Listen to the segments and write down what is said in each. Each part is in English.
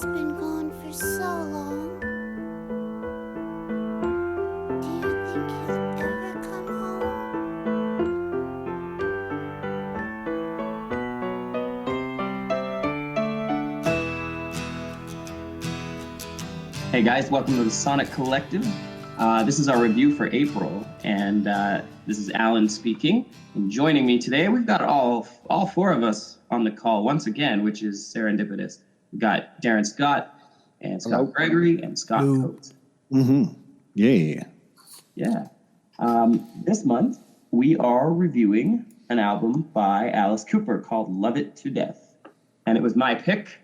He's been gone for so long. Do you think he'll ever come home? Hey guys, welcome to the Sonic Collective. This is our review for April, and this is Alan speaking. And joining me today, we've got all four of us on the call once again, which is serendipitous. We've got Darren Scott and Scott Hello. Gregory and Scott Coates. Mm-hmm. Yeah. Yeah. This month, we are reviewing an album by Alice Cooper called Love It to Death. And it was my pick.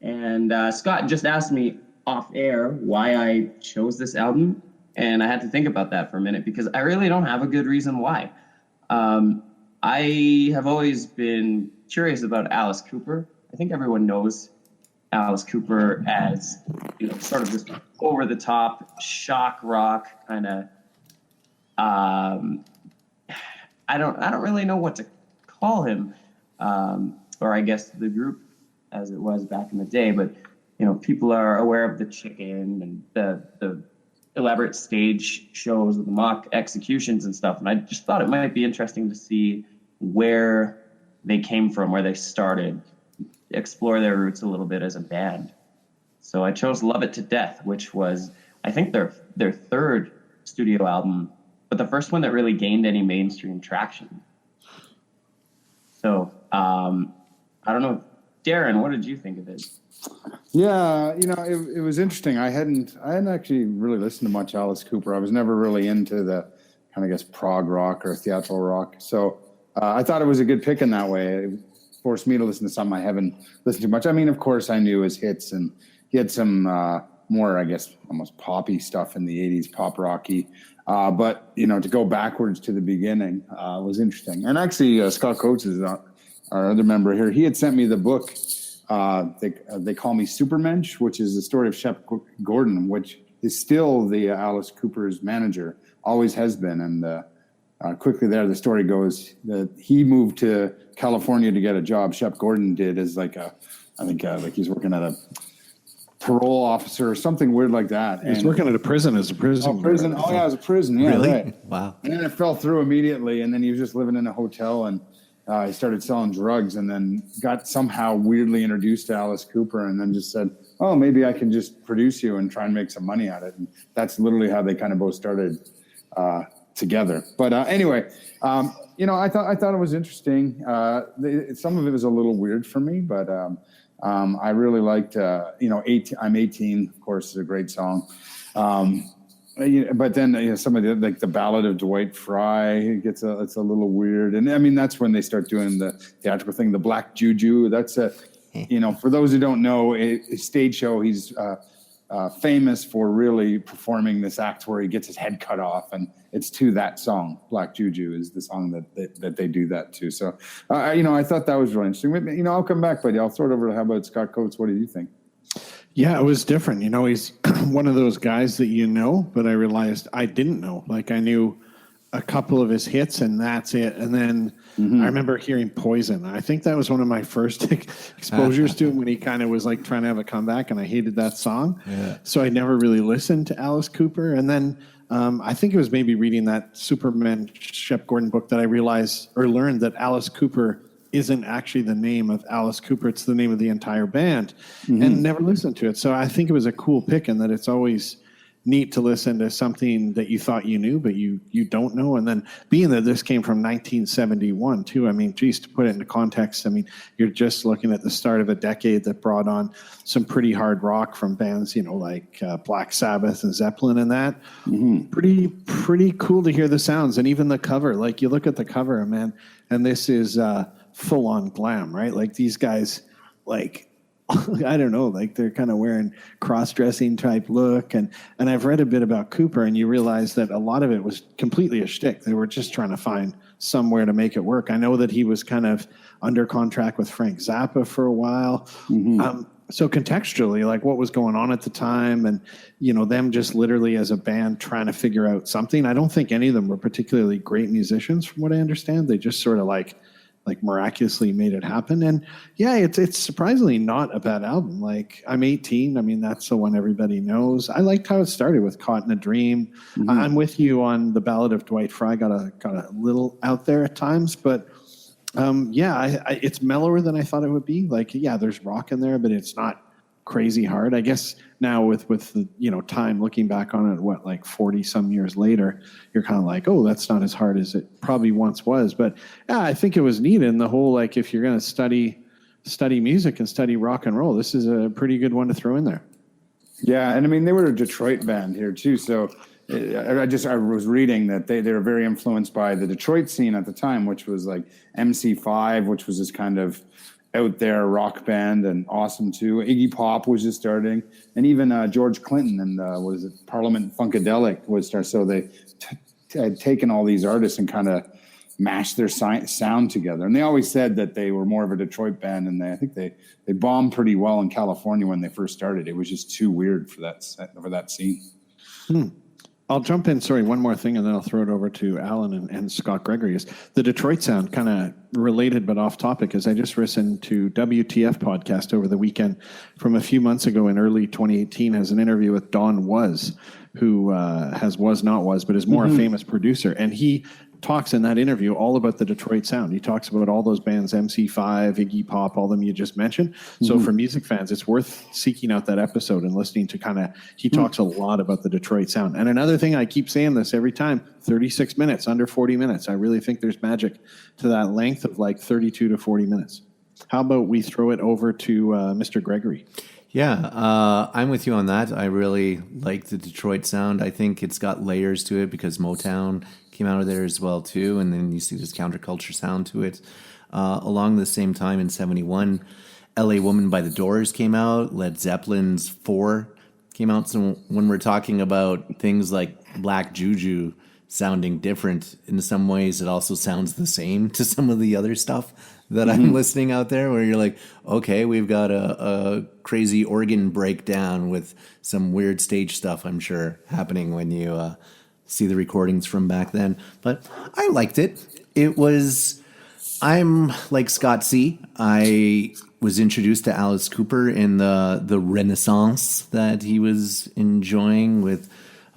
And Scott just asked me off air why I chose this album. And I had to think about that for a minute because I really don't have a good reason why. I have always been curious about Alice Cooper. I think everyone knows Alice Cooper as, sort of this over-the-top shock rock kind of. I don't really know what to call him, or I guess the group as it was back in the day. But people are aware of the Chicken and the elaborate stage shows with the mock executions and stuff. And I just thought it might be interesting to see where they came from, where they started, explore their roots a little bit as a band. So I chose Love It to Death, which was, I think, their third studio album, but the first one that really gained any mainstream traction. So I don't know. Darren, what did you think of it? Yeah, it was interesting. I hadn't actually really listened to much Alice Cooper. I was never really into the kind of, I guess, prog rock or theatrical rock. So I thought it was a good pick in that way. It forced me to listen to something I haven't listened to much. I mean, of course, I knew his hits, and he had some more, I guess, almost poppy stuff in the 80s, pop rocky. But, to go backwards to the beginning was interesting. And actually, Scott Coates is our other member here. He had sent me the book. They call me Supermensch, which is the story of Shep Gordon, which is still the Alice Cooper's manager, always has been. And quickly there, the story goes that he moved to California to get a job. Shep Gordon did as like he's working at a parole officer or something weird like that. He's working at a prison as a prison. Oh, prison. Oh, yeah, as a prison. Yeah, really? Right. Wow. And then it fell through immediately, and then he was just living in a hotel, and he started selling drugs, and then got somehow weirdly introduced to Alice Cooper, and then just said, oh, maybe I can just produce you and try and make some money at it. And that's literally how they kind of both started together. But anyway, I thought it was interesting. Some of it was a little weird for me, but I really liked, 18, I'm 18, of course, is a great song. But then some of the Ballad of Dwight Fry it's a little weird, and I mean that's when they start doing the theatrical thing, the Black Juju. That's for those who don't know, a stage show. He's famous for really performing this act where he gets his head cut off, and it's to that song. Black Juju is the song that they do that to. So I thought that was really interesting. I'll come back, buddy. I'll throw it over to how about Scott Coates? What do you think? Yeah, it was different. He's one of those guys that but I realized I didn't know. Like I knew a couple of his hits and that's it. And then I remember hearing Poison. I think that was one of my first exposures to him when he kind of was like trying to have a comeback, and I hated that song. Yeah. So I never really listened to Alice Cooper. And then I think it was maybe reading that Superman Shep Gordon book that I realized or learned that Alice Cooper isn't actually the name of Alice Cooper. It's the name of the entire band, and never listened to it. So I think it was a cool pick, and that it's always neat to listen to something that you thought you knew, but you don't know. And then being that this came from 1971 too, I mean, geez, to put it into context, I mean, you're just looking at the start of a decade that brought on some pretty hard rock from bands, like Black Sabbath and Zeppelin and that. Pretty cool to hear the sounds. And even the cover, like you look at the cover, man, and this is full on glam, right? Like these guys, like, I don't know, like they're kind of wearing cross-dressing type look. And I've read a bit about Cooper, and you realize that a lot of it was completely a shtick. They were just trying to find somewhere to make it work. I know that he was kind of under contract with Frank Zappa for a while. So contextually, like what was going on at the time, and, them just literally as a band trying to figure out something. I don't think any of them were particularly great musicians from what I understand. They just sort of like like miraculously made it happen. And yeah, it's surprisingly not a bad album. Like I'm 18. I mean, that's the one everybody knows. I liked how it started with Caught in a Dream. I'm with you on the Ballad of Dwight Fry. Got a little out there at times, but it's mellower than I thought it would be. Like, yeah, there's rock in there, but it's not crazy hard. I guess now with the time looking back on it, like 40 some years later, you're kind of like, oh, that's not as hard as it probably once was. But yeah, I think it was neat. And the whole, like, if you're going to study music and study rock and roll, this is a pretty good one to throw in there. Yeah, and I mean, they were a Detroit band here too, so I was reading that they were very influenced by the Detroit scene at the time, which was like MC5, which was this kind of out there rock band, and Awesome too. Iggy Pop was just starting, and even George Clinton and Parliament Funkadelic was starting. So they had taken all these artists and kind of mashed their sound together. And they always said that they were more of a Detroit band, and I think they bombed pretty well in California when they first started. It was just too weird for that scene. I'll jump in. Sorry, one more thing, and then I'll throw it over to Alan and Scott Gregory. Is the Detroit sound kind of related but off topic? As I just listened to WTF podcast over the weekend from a few months ago in early 2018, has an interview with Don Was, who has Was Not Was, but is more a famous producer, and he talks in that interview all about the Detroit sound. He talks about all those bands, MC5, Iggy Pop, all them you just mentioned. So for music fans, it's worth seeking out that episode and listening to he talks a lot about the Detroit sound. And another thing, I keep saying this every time, 36 minutes, under 40 minutes. I really think there's magic to that length of like 32 to 40 minutes. How about we throw it over to Mr. Gregory? Yeah, I'm with you on that. I really like the Detroit sound. I think it's got layers to it because Motown came out of there as well too, and then you see this counterculture sound to it. Along the same time in '71, "L.A. Woman" by the Doors came out. Led Zeppelin's "4" came out. So when we're talking about things like Black Juju sounding different, in some ways it also sounds the same to some of the other stuff that I'm listening out there, where you're like, okay, we've got a crazy organ breakdown with some weird stage stuff, I'm sure, happening when you see the recordings from back then. But I liked it. I'm like Scott C. I was introduced to Alice Cooper in the renaissance that he was enjoying with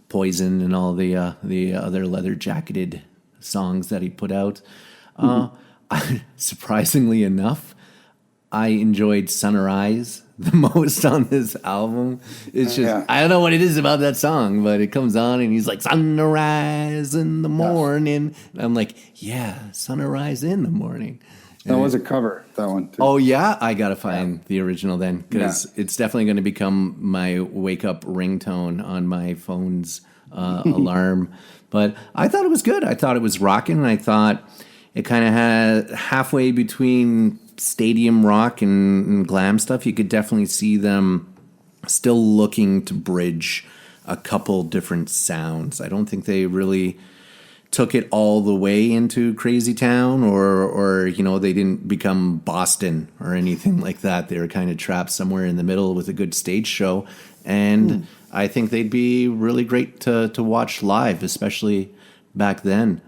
Poison and all the other leather jacketed songs that he put out. Surprisingly enough, I enjoyed Sunrise the most on this album. It's just, I don't know what it is about that song, but it comes on and he's like, sunrise in the morning. And I'm like, yeah, sunrise in the morning. That was a cover, that one too. Oh, yeah? I got to find the original then, because it's definitely going to become my wake-up ringtone on my phone's alarm. But I thought it was good. I thought it was rocking, and I thought it kind of had halfway between stadium rock and glam stuff. You could definitely see them still looking to bridge a couple different sounds. I don't think they really took it all the way into Crazy Town, or they didn't become Boston or anything like that. They were kind of trapped somewhere in the middle with a good stage show. And I think they'd be really great to watch live, especially back then.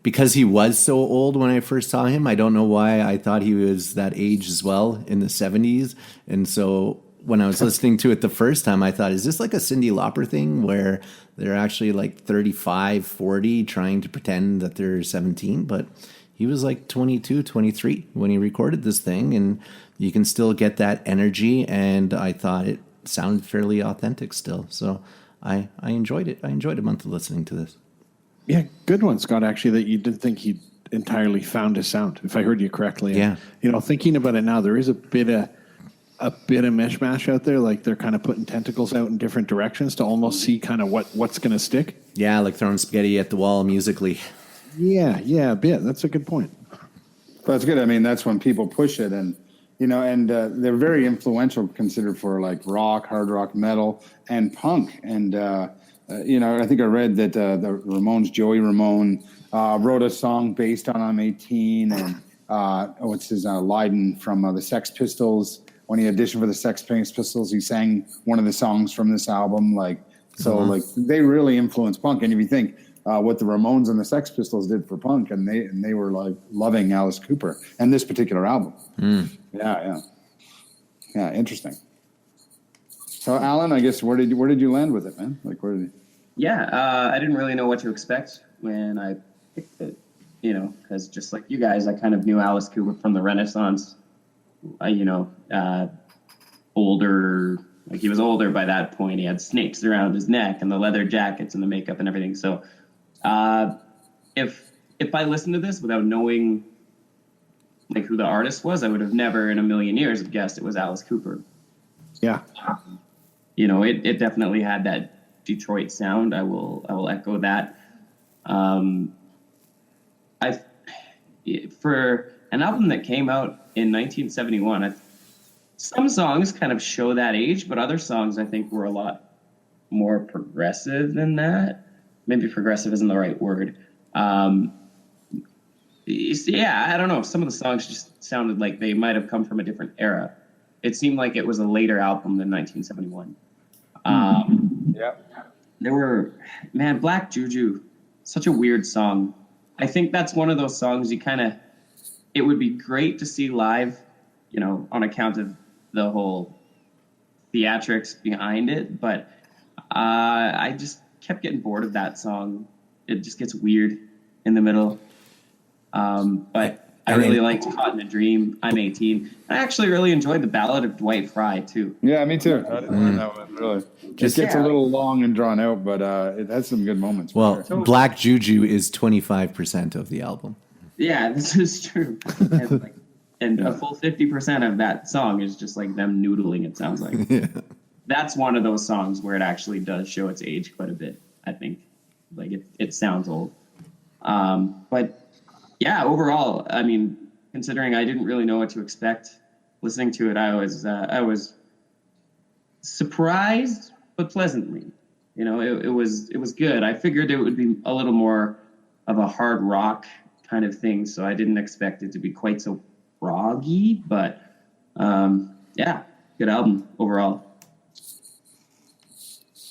Because he was so old when I first saw him, I don't know why I thought he was that age as well in the 70s. And so when I was listening to it the first time, I thought, is this like a Cyndi Lauper thing where they're actually like 35, 40 trying to pretend that they're 17? But he was like 22, 23 when he recorded this thing, and you can still get that energy. And I thought it sounded fairly authentic still. So I enjoyed it. I enjoyed a month of listening to this. Yeah, good one, Scott, actually, that you didn't think he entirely found his sound, if I heard you correctly. Yeah. And, thinking about it now, there is a bit of mishmash out there. Like they're kind of putting tentacles out in different directions to almost see kind of what's going to stick. Yeah, like throwing spaghetti at the wall musically. Yeah, a bit. That's a good point. That's good. I mean, that's when people push it, and they're very influential, considered for like rock, hard rock, metal, and punk. And I think I read that the Ramones, Joey Ramone, wrote a song based on I'm 18, and Lydon from the Sex Pistols. When he auditioned for the Sex Pistols, he sang one of the songs from this album. Like they really influenced punk. And if you think what the Ramones and the Sex Pistols did for punk, and they were like loving Alice Cooper and this particular album. Yeah, interesting. So, Alan, I guess where did you land with it, man? Like, where did you... Yeah, I didn't really know what to expect when I picked it, because just like you guys, I kind of knew Alice Cooper from the Renaissance. Older, like he was older by that point. He had snakes around his neck and the leather jackets and the makeup and everything. So, if I listened to this without knowing like who the artist was, I would have never in a million years have guessed it was Alice Cooper. Yeah. It definitely had that Detroit sound. I will echo that. For an album that came out in 1971, some songs kind of show that age, but other songs I think were a lot more progressive than that. Maybe progressive isn't the right word. I don't know. Some of the songs just sounded like they might have come from a different era. It seemed like it was a later album than 1971. There were, Black Juju, such a weird song. I think that's one of those songs it would be great to see live, on account of the whole theatrics behind it. But I just kept getting bored of that song. It just gets weird in the middle. But I really liked Caught in a Dream, I'm 18. I actually really enjoyed the Ballad of Dwight Fry, too. Yeah, me too. I didn't mind that one, really. It gets a little long and drawn out, but it has some good moments. Well, Black Juju is 25% of the album. Yeah, this is true. And a full 50% of that song is just like them noodling, it sounds like. Yeah. That's one of those songs where it actually does show its age quite a bit, I think. Like, it sounds old. But, yeah, overall, I mean, considering I didn't really know what to expect listening to it, I was surprised, but pleasantly. It was good. I figured it would be a little more of a hard rock kind of thing, so I didn't expect it to be quite so proggy, but good album overall.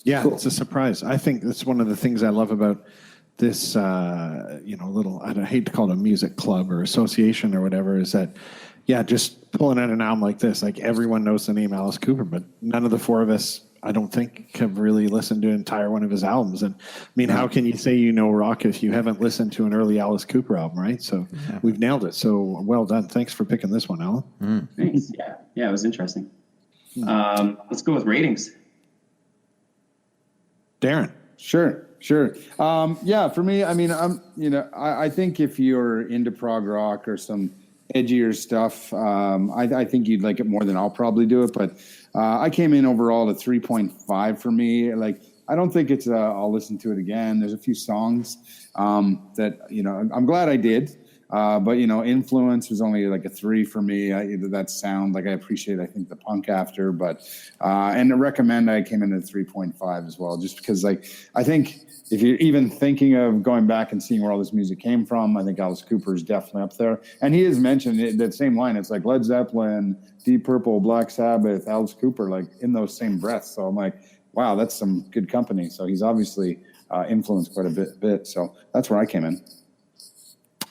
Yeah, cool. It's a surprise. I think that's one of the things I love about this, little, I hate to call it a music club or association or whatever, is that, just pulling out an album like this, like everyone knows the name Alice Cooper, but none of the four of us, I don't think, have really listened to an entire one of his albums. And I mean, how can you say rock if you haven't listened to an early Alice Cooper album, right? So we've nailed it. So well done. Thanks for picking this one, Alan. Thanks. Yeah, it was interesting. Let's go with ratings. Darren. Sure. For me, I mean, I think if you're into prog rock or some edgier stuff, I think you'd like it more than I'll probably do it. But I came in overall at 3.5 for me. Like, I don't think it's I'll listen to it again. There's a few songs that, I'm glad I did. But, Influence was only like a 3 for me. That sound, like, I appreciate, I think, the punk after. But, and to Recommend, I came in at 3.5 as well, just because, like, I think if you're even thinking of going back and seeing where all this music came from, I think Alice Cooper is definitely up there. And he has mentioned that same line. It's like Led Zeppelin, Deep Purple, Black Sabbath, Alice Cooper, like in those same breaths. So I'm like, wow, that's some good company. So he's obviously influenced quite a bit. So that's where I came in.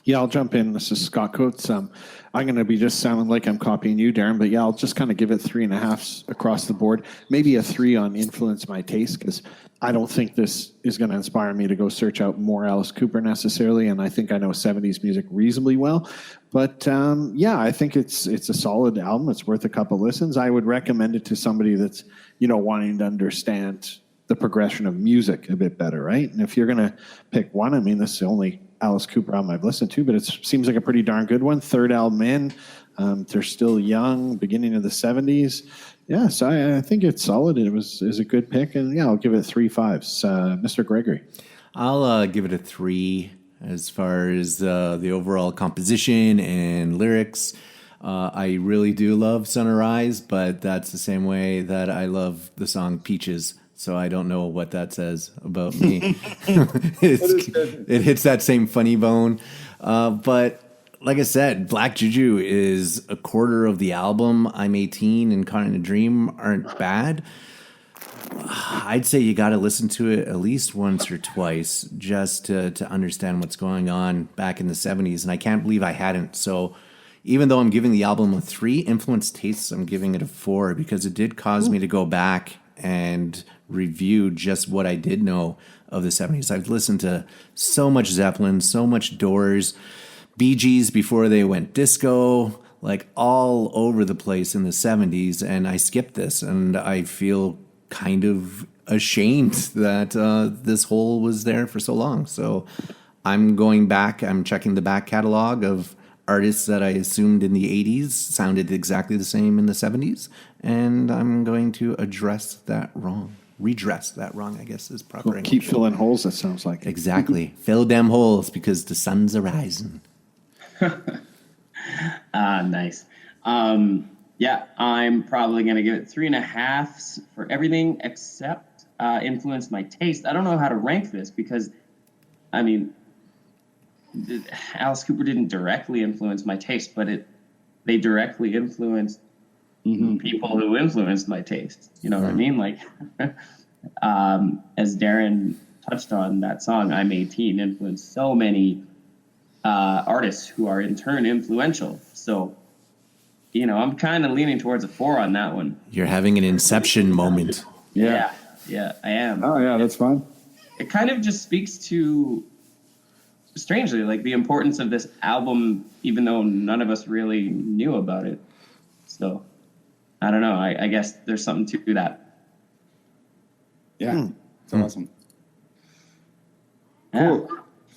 Yeah, I'll jump in. This is Scott Coates. I'm going to be just sounding like I'm copying you, Darren, but I'll just kind of give it 3.5 across the board. Maybe a 3 on Influence My Taste, because I don't think this is going to inspire me to go search out more Alice Cooper necessarily, and I think I know 70s music reasonably well. But I think it's a solid album. It's worth a couple listens. I would recommend it to somebody that's wanting to understand the progression of music a bit better, right? And if you're going to pick one, I mean, this is the only Alice Cooper album I've listened to, but it seems like a pretty darn good one. Third album in. They're still young, beginning of the 70s. Yeah, so I think it's solid. It is a good pick, and I'll give it 3 5s. Mr. Gregory. I'll give it a 3 as far as the overall composition and lyrics. I really do love Sunrise, but that's the same way that I love the song Peaches. So I don't know what that says about me. It hits that same funny bone. But like I said, Black Juju is a quarter of the album. I'm 18 and Caught in a Dream aren't bad. I'd say you got to listen to it at least once or twice just to understand what's going on back in the 70s. And I can't believe I hadn't. So even though I'm giving the album a 3, Influence Tastes, I'm giving it a 4 because it did cause me to go back and review just what I did know of the 70s. I've listened to so much Zeppelin, so much Doors, Bee Gees before they went disco, like all over the place in the 70s. And I skipped this and I feel kind of ashamed that this hole was there for so long. So I'm going back. I'm checking the back catalog of artists that I assumed in the 80s sounded exactly the same in the 70s. And I'm going to address that wrong. Redress that wrong, I guess is proper Well, English. keep filling holes, it sounds like. Exactly. Fill them holes because the sun's arising. Nice. Yeah, I'm probably going to give it 3.5 for everything except influence my taste. I don't know how to rank this because, I mean, Alice Cooper didn't directly influence my taste, but they directly influenced people who influenced my taste. You know what I mean? Like, as Darren touched on, that song, I'm 18, influenced so many artists who are in turn influential. So, you know, I'm kind of leaning towards a 4 on that one. You're having an inception moment. Yeah, I am. Oh yeah, that's fine. It kind of just speaks to, strangely, like the importance of this album, even though none of us really knew about it. So, I don't know. I guess there's something to that. Yeah, it's awesome. Yeah.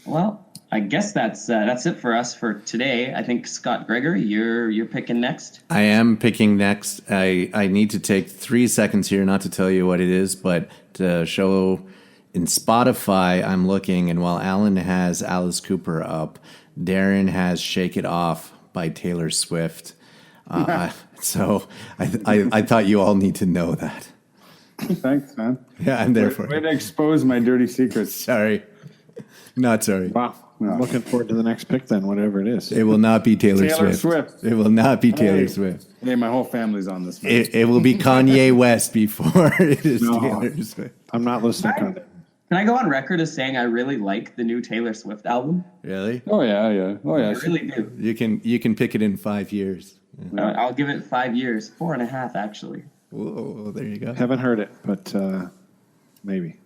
Well, I guess that's it for us for today. I think Scott Gregory, you're picking next. I am picking next. I need to take 3 seconds here not to tell you what it is, but to show in Spotify, I'm looking, and while Alan has Alice Cooper up, Darren has Shake It Off by Taylor Swift. So I thought you all need to know that. Thanks, man. Yeah, I'm there for Way it. to expose my dirty secrets. Sorry. Not sorry. Wow. No. Looking forward to the next pick then, whatever it is. It will not be Taylor Taylor Swift. Swift. It will not be Taylor Hey. Swift. Hey, my whole family's on this. Man. It will be Kanye West before it is No. Taylor Swift. I'm not listening to it. Can I go on record as saying I really like the new Taylor Swift album? Really? Oh yeah. Oh I yeah. really do. You can pick it in 5 years. I'll give it 5 years, 4.5 actually. Whoa, there you go. Haven't heard it, but maybe.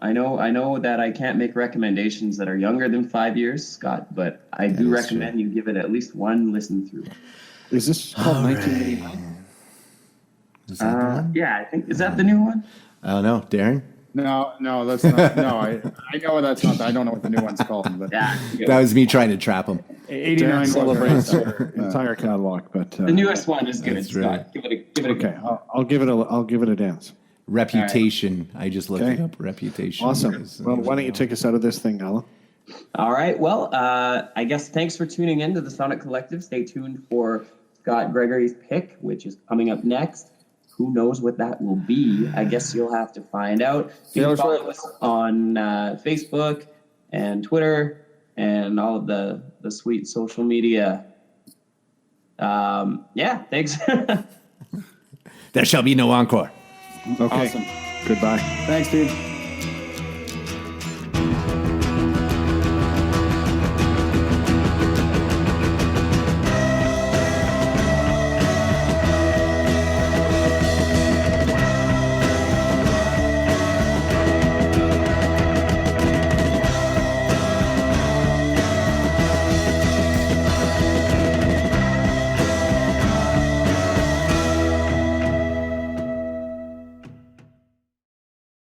I know that I can't make recommendations that are younger than 5 years, Scott, but I do is recommend you give it at least one listen through. Is this called 1989? Is that the one? Yeah, I think, is that the new one? I don't know, Darren. No, that's not. No, I know that's not. I don't know what the new one's called, but Yeah. That was me trying to trap him. 89 Darren was celebrates right. our entire catalog, but The newest one is good, That's Scott. right. Give it a okay, go. I'll give it a dance. Reputation. I just looked Okay. it up. Reputation. Awesome. is- Well, why don't you take us out of this thing, Alan? All right. Well, I guess thanks for tuning in to the Sonic Collective. Stay tuned for Scott Gregory's pick, which is coming up next. Who knows what that will be? I guess you'll have to find out. You Taylor can follow Swift. us on Facebook and Twitter and all of the sweet social media. Yeah, thanks. There shall be no encore. Okay. Awesome. Goodbye. Thanks, dude.